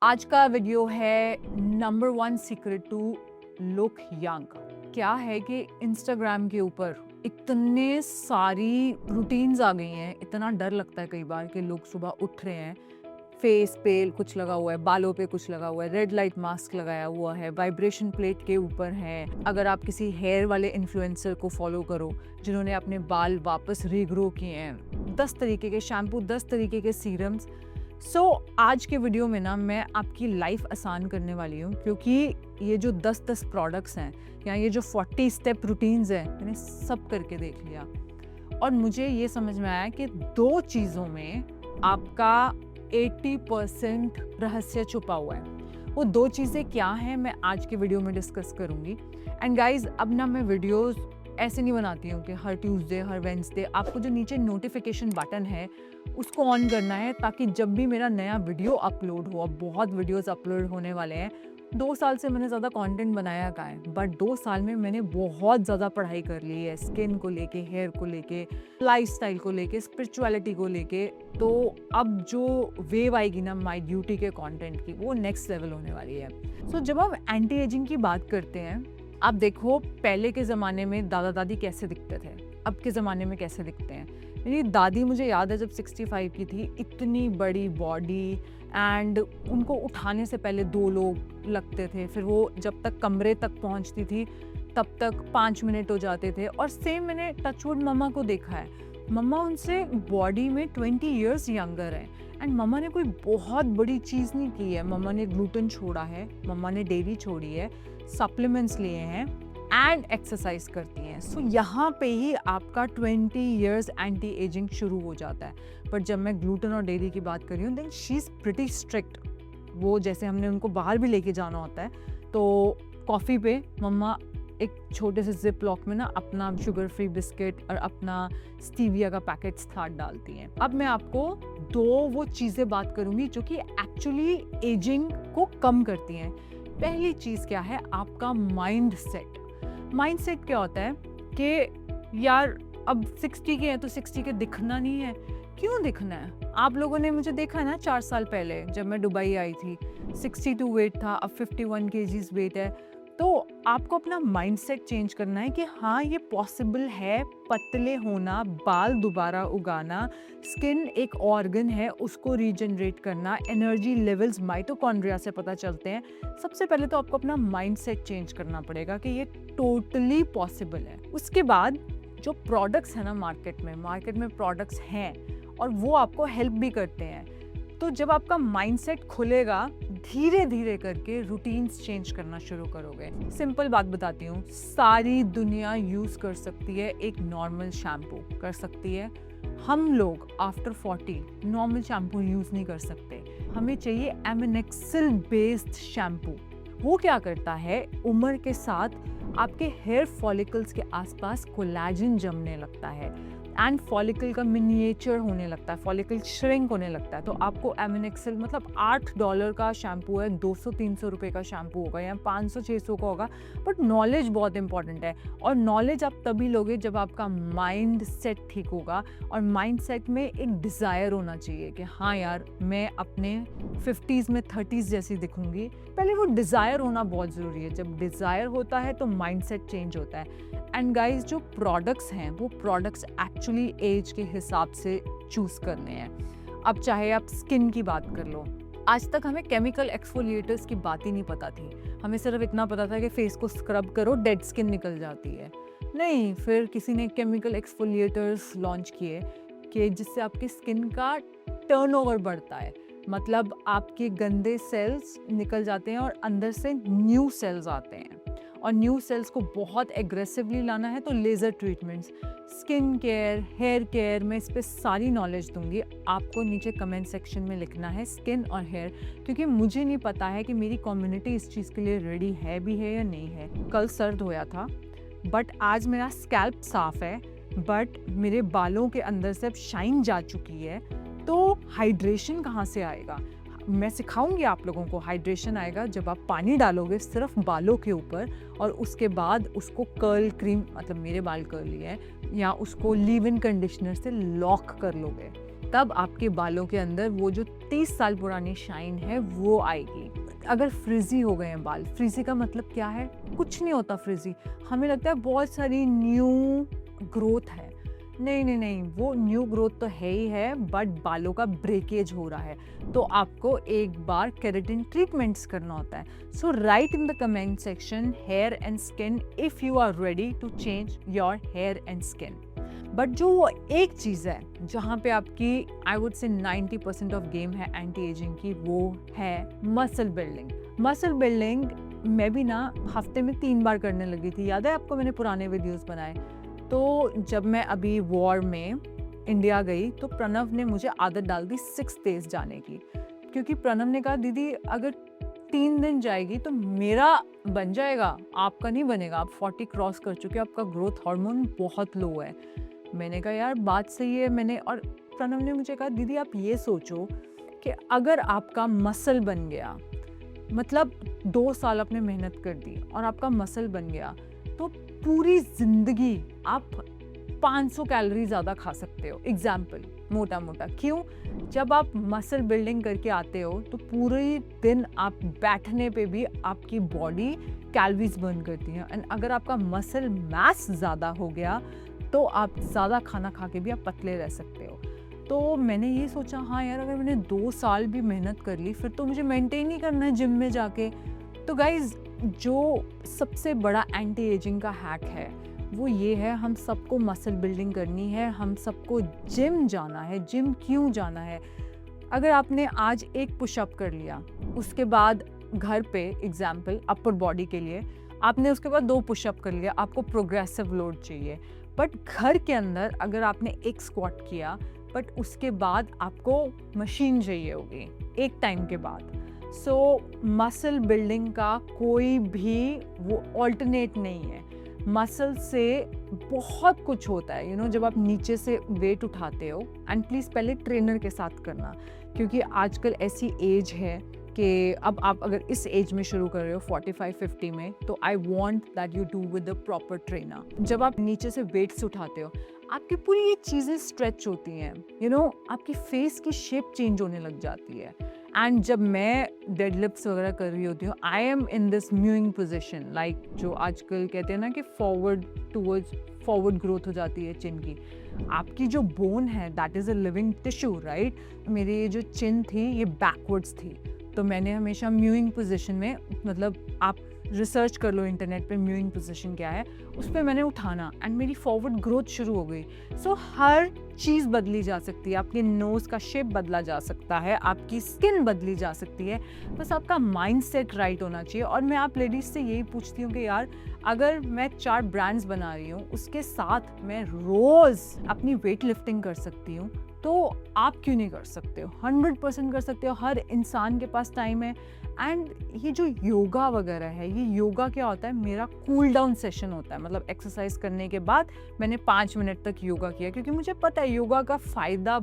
आज का वीडियो है number 1 secret to look young. क्या है कि इंस्टाग्राम के ऊपर इतने सारी रूटीन्स आ गई हैं, इतना डर लगता है कई बार कि लोग सुबह उठ रहे हैं, फेस पे कुछ लगा हुआ है, बालों पे कुछ लगा हुआ है, रेड लाइट मास्क लगाया हुआ है, वाइब्रेशन प्लेट के ऊपर है। अगर आप किसी हेयर वाले इन्फ्लुएंसर को फॉलो करो जिन्होंने अपने बाल वापस रीग्रो किए हैं, 10 तरीके के शैम्पू, 10 तरीके के सीरम्स। आज के वीडियो में ना मैं आपकी लाइफ आसान करने वाली हूँ, क्योंकि ये जो 10-10 प्रोडक्ट्स हैं या ये जो 40 स्टेप रूटीन्स हैं, मैंने सब करके देख लिया और मुझे ये समझ में आया कि 2 चीज़ों में आपका 80% रहस्य छुपा हुआ है। वो 2 चीज़ें क्या हैं मैं आज के वीडियो में डिस्कस करूँगी। एंड गाइज, अब ना मैं वीडियोस ऐसे नहीं बनाती हूँ कि हर ट्यूसडे हर वेडनेसडे। आपको जो नीचे नोटिफिकेशन बटन है उसको ऑन करना है, ताकि जब भी मेरा नया वीडियो अपलोड हो, अब बहुत वीडियोस अपलोड होने वाले हैं। 2 साल से मैंने ज़्यादा कंटेंट बनाया कहाँ है, बट 2 साल में मैंने बहुत ज़्यादा पढ़ाई कर ली है, स्किन को लेके, हेयर को लेके, लाइफस्टाइल को लेके, स्पिरिचुअलिटी को लेके। तो अब जो वेव आएगी ना माय ड्यूटी के कंटेंट की, वो नेक्स्ट लेवल होने वाली है। जब हम एंटी एजिंग की बात करते हैं, आप देखो पहले के ज़माने में दादा दादी कैसे दिखते थे, अब के ज़माने में कैसे दिखते हैं। मेरी दादी, मुझे याद है जब 65 की थी, इतनी बड़ी बॉडी, एंड उनको उठाने से पहले 2 लोग लगते थे, फिर वो जब तक कमरे तक पहुंचती थी तब तक 5 मिनट हो जाते थे। और सेम मैंने टचवुड मम्मा को देखा है, मम्मा उनसे बॉडी में 20 इयर्स यंगर है। एंड मम्मा ने कोई बहुत बड़ी चीज़ नहीं की है, मम्मा ने ग्लूटेन छोड़ा है, मम्मा ने डेयरी छोड़ी है, सप्लीमेंट्स लिए हैं एंड एक्सरसाइज करती हैं। यहाँ पे ही आपका 20 इयर्स एंटी एजिंग शुरू हो जाता है। बट जब मैं ग्लूटेन और डेयरी की बात कर रही हूँ, then she is pretty strict. वो जैसे हमने उनको बाहर भी लेके जाना होता है, तो कॉफ़ी पे मम्मा एक छोटे से जिप लॉक में ना अपना शुगर फ्री बिस्किट और अपना स्टीविया का पैकेट साथ डालती हैं। अब मैं आपको 2 वो चीज़ें बात करूँगी जो कि एक्चुअली एजिंग को कम करती हैं। पहली चीज़ क्या है, आपका माइंड सेट। माइंड सेट क्या होता है कि यार अब 60 के हैं तो 60 के दिखना नहीं है। क्यों दिखना है? आप लोगों ने मुझे देखा है ना 4 साल पहले जब मैं दुबई आई थी, 62 वेट था, अब 51 केजीज वेट है। तो आपको अपना माइंडसेट चेंज करना है कि हाँ, ये पॉसिबल है पतले होना, बाल दोबारा उगाना, स्किन एक ऑर्गन है, उसको रीजनरेट करना, एनर्जी लेवल्स माइटोकॉन्ड्रिया से पता चलते हैं। सबसे पहले तो आपको अपना माइंडसेट चेंज करना पड़ेगा कि ये टोटली पॉसिबल है। उसके बाद जो प्रोडक्ट्स है ना मार्केट में प्रोडक्ट्स हैं और वो आपको हेल्प भी करते हैं। तो जब आपका माइंडसेट खुलेगा, धीरे धीरे करके रूटीन्स चेंज करना शुरू करोगे। सिंपल बात बताती हूँ, सारी दुनिया यूज़ कर सकती है एक नॉर्मल शैम्पू, कर सकती है। हम लोग आफ्टर 40 नॉर्मल शैम्पू यूज़ नहीं कर सकते, हमें चाहिए एमिनेक्सिल बेस्ड शैम्पू। वो क्या करता है, उम्र के साथ आपके हेयर फॉलिकल्स के आसपास कोलेजन जमने लगता है एंड फॉलिकल का मिनिएचर होने लगता है, फॉलिकल श्रिंक होने लगता है। तो आपको एमिनेक्सिल मतलब $8 का शैम्पू है, 200-300 रुपये का शैम्पू होगा या 500-600 का होगा। बट नॉलेज बहुत इंपॉर्टेंट है, और नॉलेज आप तभी लोगे जब आपका माइंड सेट ठीक होगा। और माइंड सेट में एक डिज़ायर होना चाहिए कि हाँ यार, मैं अपने 50s में 30s जैसी दिखूंगी। पहले वो डिज़ायर होना बहुत ज़रूरी है। जब डिज़ायर होता है तो माइंड सेट चेंज होता है। एंड गाइज, जो प्रोडक्ट्स हैं वो प्रोडक्ट्स एक्चुअली एज के हिसाब से चूज़ करने हैं। अब चाहे आप स्किन की बात कर लो, आज तक हमें केमिकल एक्सफोलिएटर्स की बात ही नहीं पता थी। हमें सिर्फ इतना पता था कि फेस को स्क्रब करो, डेड स्किन निकल जाती है। नहीं, फिर किसी ने केमिकल एक्सफोलिएटर्स लॉन्च किए कि जिससे आपकी स्किन का टर्नओवर बढ़ता है, मतलब आपके गंदे सेल्स निकल जाते हैं और अंदर से न्यू सेल्स आते हैं। और न्यू सेल्स को बहुत एग्रेसिवली लाना है तो laser treatments, skin care, hair care, मैं इस पर सारी नॉलेज दूंगी। आपको नीचे कमेंट सेक्शन में लिखना है स्किन और हेयर, क्योंकि मुझे नहीं पता है कि मेरी कम्युनिटी इस चीज़ के लिए रेडी है भी है या नहीं है। कल सर धोया था बट आज मेरा स्कैल्प साफ है, बट मेरे बालों के अंदर से अब शाइन जा चुकी है। तो हाइड्रेशन कहाँ से आएगा? मैं सिखाऊंगी आप लोगों को। हाइड्रेशन आएगा जब आप पानी डालोगे सिर्फ बालों के ऊपर, और उसके बाद उसको कर्ल क्रीम, मतलब मेरे बाल कर्ली है, या उसको लीव इन कंडीशनर से लॉक कर लोगे। तब आपके बालों के अंदर वो जो 30 साल पुरानी शाइन है वो आएगी। अगर फ्रिजी हो गए हैं बाल, फ्रिजी का मतलब क्या है? कुछ नहीं होता फ्रिजी। हमें लगता है बहुत सारी न्यू ग्रोथ है। नहीं नहीं नहीं, वो न्यू ग्रोथ तो है ही है, बट बालों का ब्रेकेज हो रहा है, तो आपको एक बार केराटिन ट्रीटमेंट्स करना होता है। So write in the comment section hair and skin if you are ready to change your hair and skin. But जो वो एक चीज़ है जहाँ पे आपकी I would say 90% of game है एंटी एजिंग की, वो है मसल बिल्डिंग। मसल बिल्डिंग मैं भी ना हफ्ते में 3 बार करने लगी थी। याद है आपको, मैंने पुराने वीडियोस बनाए। तो जब मैं अभी वॉर में इंडिया गई तो प्रणव ने मुझे आदत डाल दी 6 डेज जाने की, क्योंकि प्रणव ने कहा दीदी अगर 3 दिन जाएगी तो मेरा बन जाएगा, आपका नहीं बनेगा, आप 40 क्रॉस कर चुके हो, आपका ग्रोथ हार्मोन बहुत लो है। मैंने कहा यार बात सही है। और प्रणव ने मुझे कहा दीदी आप ये सोचो कि अगर आपका मसल बन गया, मतलब 2 साल आपने मेहनत कर दी और आपका मसल बन गया, तो पूरी जिंदगी आप 500 कैलोरी ज़्यादा खा सकते हो। एग्जाम्पल मोटा मोटा क्यों? जब आप मसल बिल्डिंग करके आते हो तो पूरे दिन आप बैठने पे भी आपकी बॉडी कैलोरीज बर्न करती है, एंड अगर आपका मसल मास ज़्यादा हो गया तो आप ज़्यादा खाना खा के भी आप पतले रह सकते हो। तो मैंने ये सोचा हाँ यार, अगर मैंने 2 साल भी मेहनत कर ली फिर तो मुझे मेंटेन ही करना है जिम में जाके। तो गाइज जो सबसे बड़ा एंटी एजिंग का हैक है वो ये है, हम सबको मसल बिल्डिंग करनी है, हम सबको जिम जाना है। जिम क्यों जाना है? अगर आपने आज एक पुशअप कर लिया, उसके बाद घर पे एग्जाम्पल अपर बॉडी के लिए आपने उसके बाद 2 पुशअप कर लिया, आपको प्रोग्रेसिव लोड चाहिए। बट घर के अंदर अगर आपने एक स्क्वाट किया, बट उसके बाद आपको मशीन चाहिए होगी एक टाइम के बाद। सो मसल बिल्डिंग का कोई भी वो ऑल्टरनेट नहीं है। मसल से बहुत कुछ होता है, जब आप नीचे से वेट उठाते हो, एंड प्लीज़ पहले ट्रेनर के साथ करना, क्योंकि आजकल ऐसी एज है कि अब आप अगर इस एज में शुरू कर रहे हो 45-50 में, तो I want that you do with the proper trainer. जब आप नीचे से वेट्स उठाते हो आपकी पूरी ये चीज़ें स्ट्रेच होती हैं, आपकी फेस की शेप चेंज होने लग जाती है। एंड जब मैं डेडलिफ्ट्स वगैरह कर रही होती हूँ, I am in this mowing position, like जो आजकल कहते हैं ना कि फॉरवर्ड ग्रोथ हो जाती है चिन की। आपकी जो बोन है that is a living tissue, right? मेरी ये जो चिन थी ये बैकवर्ड्स थी, तो मैंने हमेशा म्यूइंग पोजीशन में, मतलब आप रिसर्च कर लो इंटरनेट पे म्यूइंग पोजीशन क्या है, उस पर मैंने उठाना एंड मेरी फॉरवर्ड ग्रोथ शुरू हो गई। सो हर चीज़ बदली जा सकती है, आपके नोज़ का शेप बदला जा सकता है, आपकी स्किन बदली जा सकती है, बस आपका माइंडसेट राइट होना चाहिए। और मैं आप लेडीज़ से यही पूछती हूँ कि यार अगर मैं 4 ब्रांड्स बना रही हूँ, उसके साथ मैं रोज़ अपनी वेट लिफ्टिंग कर सकती हूँ, तो आप क्यों नहीं कर सकते हो? 100% कर सकते हो। हर इंसान के पास टाइम है। एंड ये जो योगा वगैरह है, ये योगा क्या होता है, मेरा कूल डाउन सेशन होता है। मतलब एक्सरसाइज करने के बाद मैंने 5 मिनट तक योगा किया, क्योंकि मुझे पता है योगा का फ़ायदा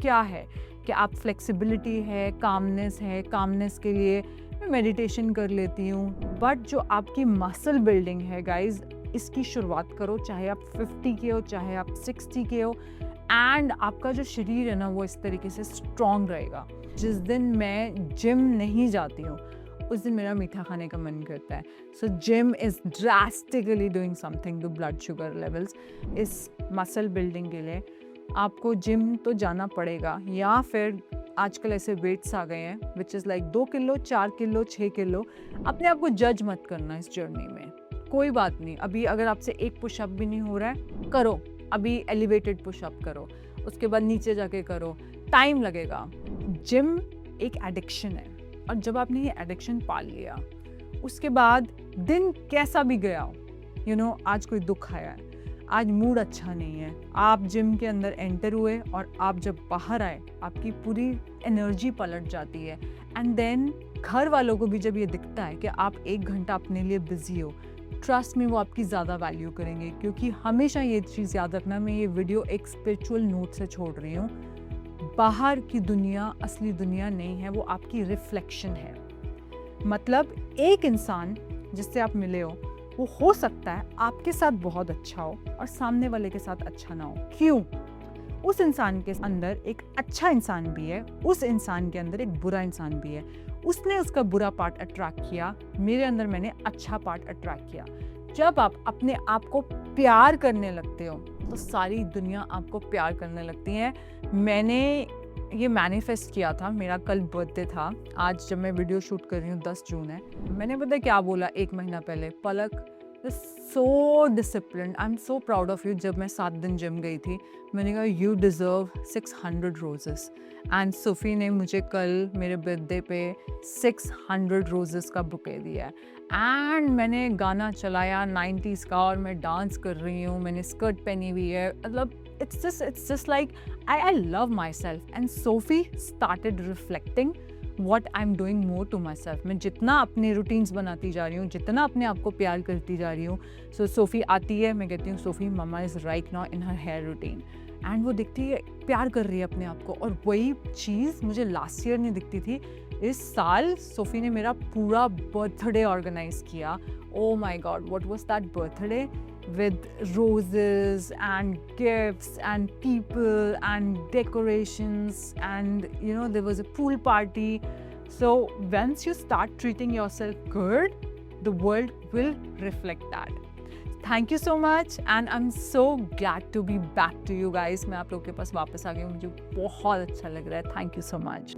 क्या है, कि आप फ्लेक्सिबिलिटी है, कामनेस के लिए मैं मेडिटेशन कर लेती हूँ। बट जो आपकी मसल बिल्डिंग है गाइज, इसकी शुरुआत करो, चाहे आप 50 के हो, चाहे आप 60 के हो, एंड आपका जो शरीर है ना वो इस तरीके से स्ट्रॉन्ग रहेगा। जिस दिन मैं जिम नहीं जाती हूँ उस दिन मेरा मीठा खाने का मन करता है। So gym is drastically doing something to blood sugar levels. इस मसल बिल्डिंग के लिए आपको जिम तो जाना पड़ेगा, या फिर आजकल ऐसे वेट्स आ गए हैं which is like 2 kilo, 4 kilo, 6 kilo. अपने आप को जज मत करना इस जर्नी में, कोई बात नहीं। अभी अगर आपसे एक पुशअप भी नहीं हो रहा है, करो, अभी एलिवेटेड पुशअप करो, उसके बाद नीचे जाके करो, टाइम लगेगा। जिम एक एडिक्शन है, और जब आपने ये एडिक्शन पाल लिया, उसके बाद दिन कैसा भी गया हो, आज कोई दुख आया है, आज मूड अच्छा नहीं है, आप जिम के अंदर एंटर हुए और आप जब बाहर आए आपकी पूरी एनर्जी पलट जाती है। एंड देन घर वालों को भी जब ये दिखता है कि आप 1 घंटा अपने लिए बिजी हो, ट्रस्ट में वो आपकी ज़्यादा वैल्यू करेंगे। क्योंकि हमेशा ये चीज़ याद रखना, मैं ये वीडियो एक स्पिरिचुअल नोट से छोड़ रही हूँ, बाहर की दुनिया असली दुनिया नहीं है, वो आपकी रिफ्लेक्शन है। मतलब एक इंसान जिससे आप मिले हो वो सकता है आपके साथ बहुत अच्छा हो और सामने वाले के साथ अच्छा ना हो। क्यों? उस इंसान के अंदर एक अच्छा इंसान भी है, उस इंसान के अंदर एक बुरा इंसान भी है। उसने उसका बुरा पार्ट अट्रैक्ट किया, मेरे अंदर मैंने अच्छा पार्ट अट्रैक्ट किया। जब आप अपने आप को प्यार करने लगते हो तो सारी दुनिया आपको प्यार करने लगती है। मैंने ये मैनिफेस्ट किया था, मेरा कल बर्थडे था, आज जब मैं वीडियो शूट कर रही हूँ 10 जून है। मैंने पता क्या बोला 1 महीना पहले, Palak so discipline, I am so proud of you. जब मैं 7 दिन जिम गई थी, मैंने कहा you deserve 600 roses. And Sophie ने मुझे कल मेरे बर्थडे पे 600 रोजेस का बुके दिया है। एंड मैंने गाना चलाया 90s का और मैं डांस कर रही हूँ, मैंने स्कर्ट पहनी हुई है। मतलब it's just like I love myself. And Sophie started reflecting what I'm doing more to myself. मैं जितना अपने रूटीन्स बनाती जा रही हूँ, जितना अपने आप को प्यार करती जा रही हूँ, सो सोफ़ी आती है, मैं कहती हूँ Sophie mamma is right now in her hair routine. And वो दिखती है, प्यार कर रही है अपने आप को। और वही चीज़ मुझे लास्ट ईयर नहीं दिखती थी। इस साल सोफ़ी ने मेरा पूरा बर्थडे ऑर्गेनाइज किया। Oh my God, what was that birthday with roses and gifts and people and decorations, and you know, there was a pool party. So once you start treating yourself good, the world will reflect that. Thank you so much and I'm so glad to be back to you guys. मैं आप लोगों के पास वापस आ गई हूँ, मुझे बहुत अच्छा लग रहा है। Thank you so much.